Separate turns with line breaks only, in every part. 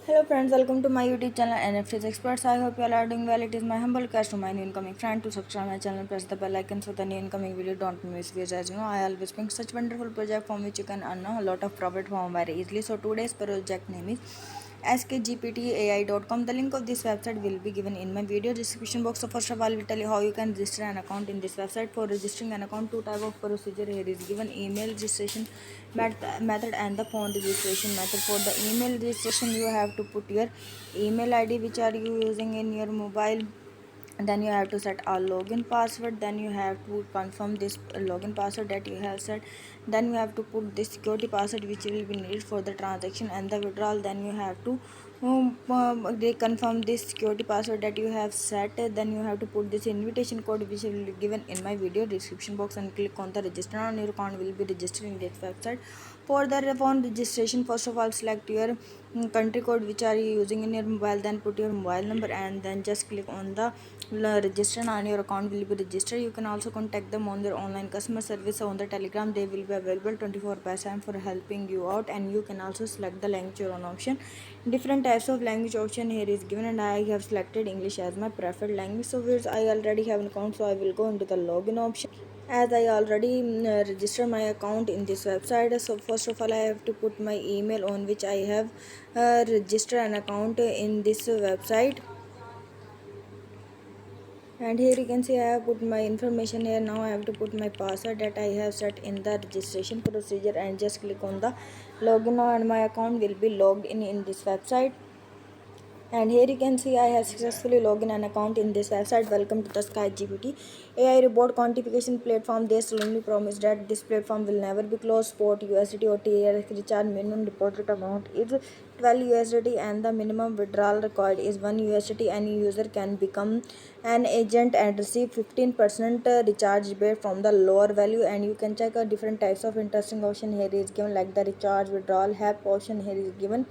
Hello friends, welcome to my YouTube channel NFTs Experts. I hope you all are doing well. It is my humble request to my new incoming friend to subscribe my channel, press the bell icon so the new incoming video don't miss. Because as you know, I always bring such wonderful project from which you can earn a lot of profit from very easily. So today's project name is skgptai.com. The link of this website will be given in my video description box. So first of all, I will tell you how you can register an account in this website. For registering an account, two type of procedure here is given: email registration method and the phone registration method. For the email registration, you have to put your email id which are you using in your mobile. Then you have to set a login password. Then you have to confirm this login password that you have set. Then you have to put this security password which will be needed for the transaction and the withdrawal. Then you have to they confirm this security password that you have set. Then you have to put this invitation code which will be given in my video description box and click on the register, and your account will be registered in this website. For the phone registration, first of all select your country code which are you using in your mobile. Then put your mobile number and then just click on the register, and your account will be registered. You can also contact them on their online customer service on the Telegram. They will be available 24/7 for helping you out, and you can also select the language your own option. Different types of language option here is given, and I have selected English as my preferred language. So viewers, I already have an account, so I will go into the login option. As I already registered my account in this website, so first of all I have to put my email on which I have registered an account in this website. And here you can see I have put my information here. Now I have to put my password that I have set in the registration procedure, and just click on the login now, and my account will be logged in this website. And here you can see I have successfully logged in an account in this website. Welcome to the SkyGPT AI robot quantification platform. They solemnly promise that this platform will never be closed. Spot USDT or TRX recharge minimum deposit amount is 12 USDT and the minimum withdrawal required is 1 USDT. Any user can become an agent and receive 15% recharge rebate from the lower value. And you can check out different types of interesting option here is given, like the recharge withdrawal help option here is given.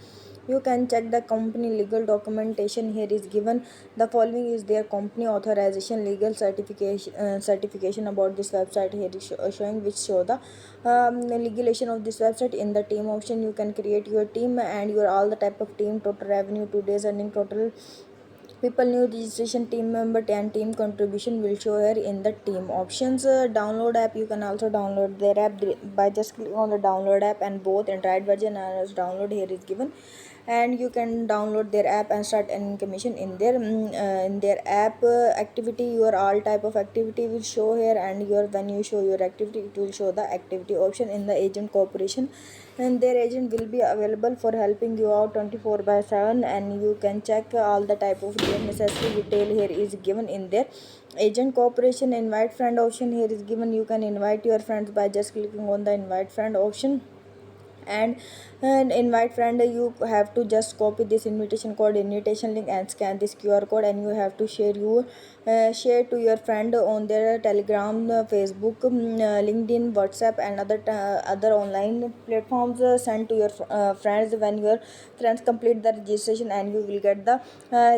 You can check the company legal documentation here is given. The following is their company authorization legal certification about this website here is showing, which show the legalization of this website. In the team option, you can create your team and your all the type of team, total revenue, today's earning, total people, new registration, team member, and team contribution will show here in the team options. Download app, you can also download their app by just clicking on the download app, and both Android version and download here is given. And you can download their app and start earning commission in their app. Activity, your all type of activity will show here, and your when you show your activity, it will show the activity option. In the agent cooperation, and their agent will be available for helping you out 24/7, and you can check all the type of their necessary detail here is given in their agent cooperation. Invite friend option here is given. You can invite your friends by just clicking on the invite friend option. And invite friend, you have to just copy this invitation code, invitation link, and scan this QR code, and you have to share to your friend on their Telegram, Facebook, LinkedIn, WhatsApp, and other online platforms. Send to your friends. When your friends complete the registration, and you will get the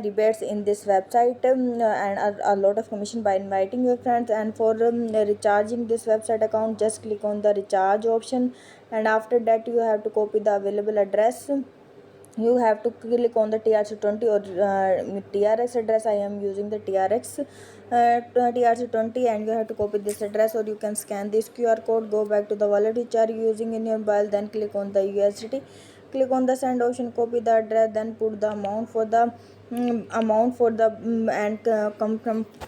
rebates in this website, and a lot of commission by inviting your friends. And for recharging this website account, just click on the recharge option, and after that you have to copy the available address. You have to click on the TRC20 or TRX address. I am using the TRC20, and you have to copy this address, or you can scan this QR code, go back to the wallet which are you using in your mobile, then click on the USDT, click on the send option, copy the address, then put the amount for the and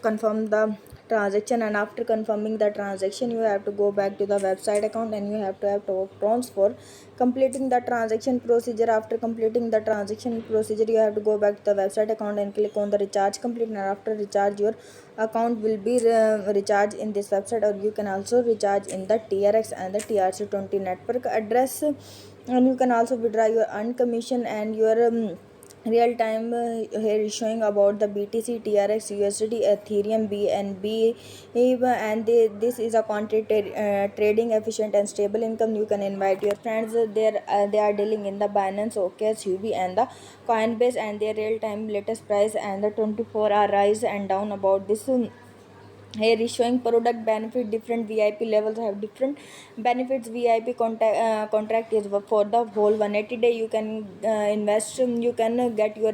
confirm the transaction. And after confirming the transaction, you have to go back to the website account, and you have to have tokens for completing the transaction procedure. After completing the transaction procedure, you have to go back to the website account and click on the recharge complete, and after recharge your account will be recharged in this website. Or you can also recharge in the TRX and the TRC20 network address. And you can also withdraw your earned commission and your real time here is showing about the BTC, TRX, USD, Ethereum, BNB, this is a trading efficient and stable income. You can invite your friends there. They are dealing in the Binance, OKX, UB, and the Coinbase, and their real time latest price and the 24-hour rise and down about this Here is showing product benefit. Different VIP levels have different benefits. VIP contract is for the whole 180 day. You can invest, you can get your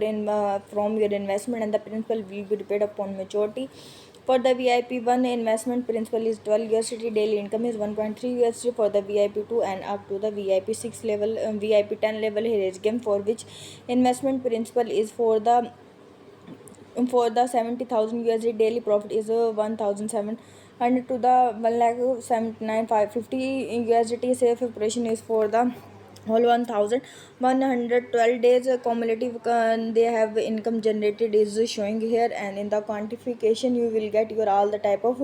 from your investment, and the principal will be repaid upon maturity. For the VIP 1, investment principal is 12 USD, daily income is 1.3 USD. For the VIP 2 and up to the VIP 6 level, VIP 10 level, here is game for which investment principal is for the 70,000 USD, daily profit is 1,700 to the 1,79,550 USD. Safe operation is for the whole 1,112 days. Cumulative they have income generated is showing here, and in the quantification you will get your all the type of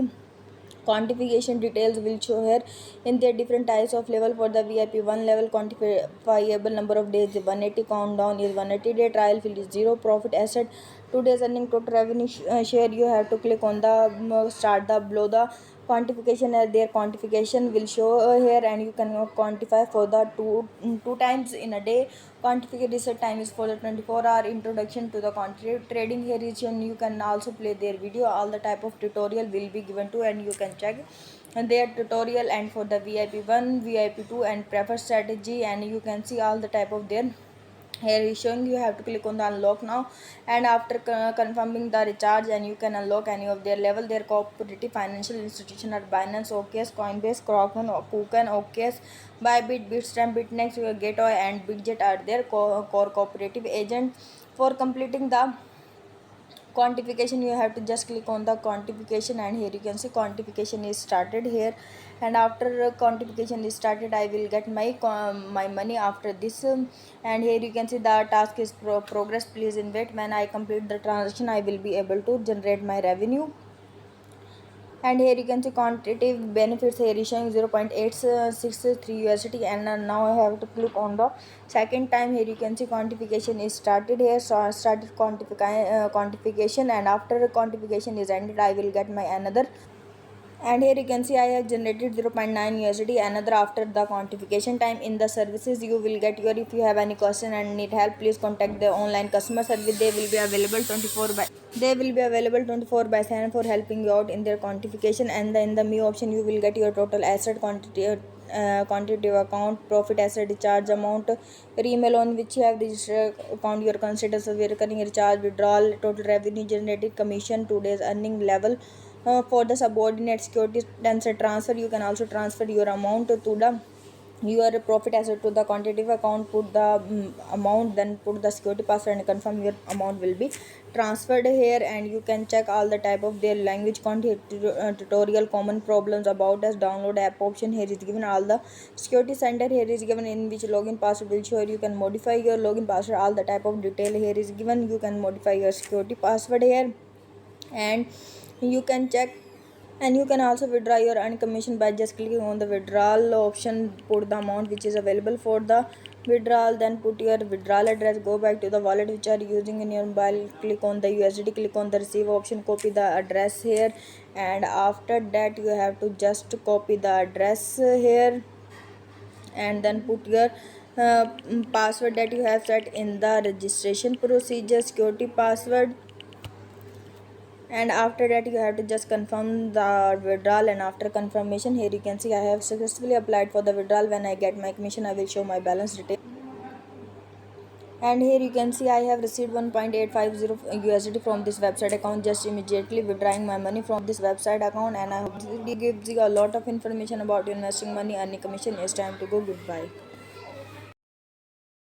quantification details will show here in their different types of level. For the VIP 1 level, quantifiable number of days 180, countdown is 180 day, trial field is 0, profit asset 2 days, earning total revenue share. You have to click on the start the below the quantification, as their quantification will show here, and you can quantify for the two times in a day. Quantification reset time is for the 24-hour. Introduction to the quantitative trading, here is shown. You can also play their video. All the type of tutorial will be given to, and you can check their tutorial. And for the VIP 1, VIP 2 and preferred strategy, and you can see all the type of their. Here is showing. You have to click on the unlock now, and after confirming the recharge, and you can unlock any of their level. Their cooperative financial institution are Binance, OKS, Coinbase, Kraken, Kukan, OKS, Bybit, Bitstamp, Bitnex, Gateway and Bitget are their core cooperative agent. For completing the quantification, you have to just click on the quantification, and here you can see quantification is started here. And after quantification is started, I will get my money after this. And here you can see the task is progress, please invite. When I complete the transaction, I will be able to generate my revenue. And here you can see quantitative benefits. Here is showing 0.863 USD, and now I have to click on the second time. Here you can see quantification is started here. So I started quantification, and after quantification is ended, I will get my another. And here you can see I have generated 0.9 USD another after the quantification time. In the services, you will get your, if you have any question and need help, please contact the online customer service. They will be available 24 by 7 for helping you out in their quantification. And then in the me option, you will get your total asset quantity, quantitative account, profit, asset, recharge amount, your email on which you have registered account, your consideration of recurring recharge, withdrawal, total revenue generated, commission, 2 days earning level. For the subordinate security transfer, you can also transfer your amount to the your profit asset to the quantitative account. Put the amount, then put the security password and confirm your amount will be transferred here. And you can check all the type of their language content tutorial, common problems about us, download app option. Here is given all the security center. Here is given in which login password will show. You can modify your login password, all the type of detail here is given. You can modify your security password here, and you can check. And you can also withdraw your earned commission by just clicking on the withdrawal option. Put the amount which is available for the withdrawal, then put your withdrawal address, go back to the wallet which are using in your mobile, click on the USDT, click on the receive option, copy the address here. And after that, you have to just copy the address here, and then put your password that you have set in the registration procedure, security password. And after that, you have to just confirm the withdrawal. And after confirmation, here you can see I have successfully applied for the withdrawal. When I get my commission, I will show my balance detail. And here you can see I have received 1.850 USD from this website account, just immediately withdrawing my money from this website account. And I hope this video gives you a lot of information about investing money, earning commission. It's time to go. Goodbye.